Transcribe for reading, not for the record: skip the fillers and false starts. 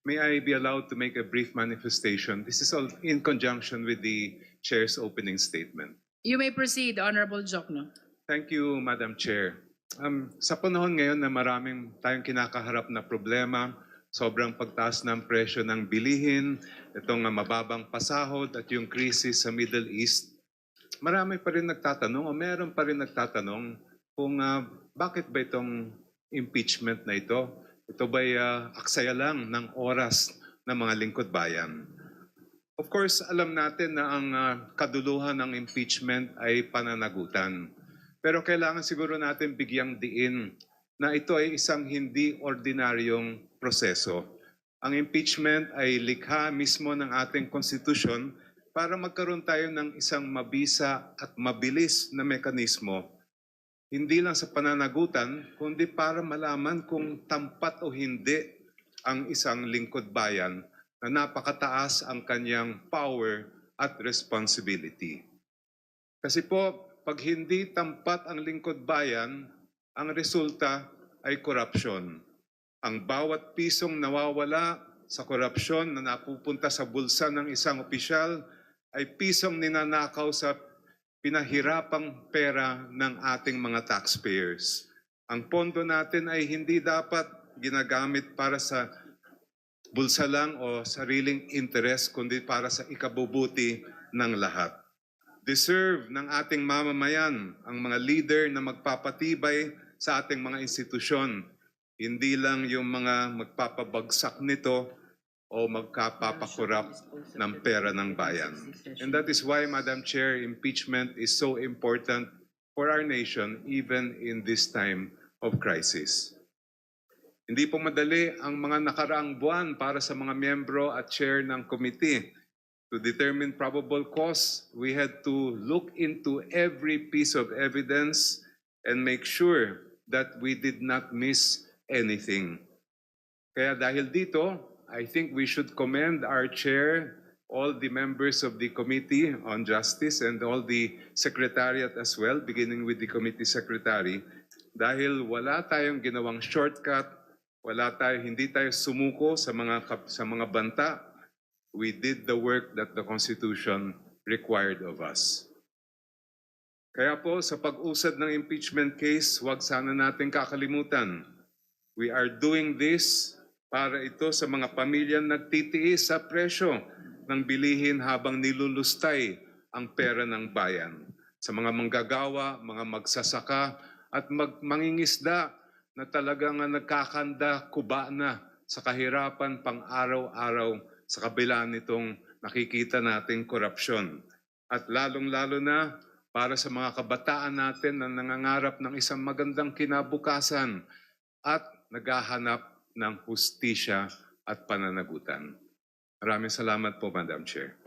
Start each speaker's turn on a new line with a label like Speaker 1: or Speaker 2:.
Speaker 1: may I be allowed to make a brief manifestation? This is all in conjunction with the Chair's opening statement.
Speaker 2: You may proceed, Honorable Jokno.
Speaker 1: Thank you, Madam Chair. Sa panahon ngayon na maraming tayong kinakaharap na problema, sobrang pagtaas ng presyo ng bilihin, itong mababang pasahod at yung krisis sa Middle East, marami pa rin nagtatanong o meron pa rin nagtatanong kung bakit ba itong impeachment na ito? Ito ba'y aksaya lang ng oras ng mga lingkod bayan? Of course, alam natin na ang kaduluhan ng impeachment ay pananagutan. Pero kailangan siguro natin bigyang diin na ito ay isang hindi ordinaryong proseso. Ang impeachment ay likha mismo ng ating konstitusyon para magkaroon tayo ng isang mabisa at mabilis na mekanismo, hindi lang sa pananagutan, kundi para malaman kung tampat o hindi ang isang lingkod bayan na napakataas ang kanyang power at responsibility. Kasi po, pag hindi tampat ang lingkod bayan, ang resulta ay korupsyon. Ang bawat pisong nawawala sa korupsyon na napupunta sa bulsa ng isang opisyal ay pisong ninanakaw sa pinahirapang pera ng ating mga taxpayers. Ang pondo natin ay hindi dapat ginagamit para sa bulsa lang o sariling interes, kundi para sa ikabubuti ng lahat. Deserve ng ating mamamayan ang mga leader na magpapatibay sa ating mga institusyon, hindi lang yung mga magpapabagsak nito o magkapapakurap ng pera ng bayan. And that is why, Madam Chair, impeachment is so important for our nation even in this time of crisis. Hindi po madali ang mga nakaraang buwan para sa mga miyembro at chair ng committee. To determine probable cause, we had to look into every piece of evidence and make sure that we did not miss anything. Kaya dahil dito, I think we should commend our chair, all the members of the Committee on Justice and all the secretariat as well, beginning with the committee secretary, dahil wala tayong ginawang shortcut, hindi tayo sumuko sa mga banta. We did the work that the Constitution required of us. Kaya po sa pag-usad ng impeachment case, huwag sana natin kakalimutan. We are doing this para ito sa mga pamilyang nagtitiis sa presyo ng bilihin habang nilulustay ang pera ng bayan. Sa mga manggagawa, mga magsasaka at mangingisda na talagang nagkakanda kuba na sa kahirapan pang araw-araw sa kabila nitong nakikita nating korupsyon. At lalong-lalo na para sa mga kabataan natin na nangangarap ng isang magandang kinabukasan at naghahanap ng hustisya at pananagutan. Maraming salamat po, Madam Chair.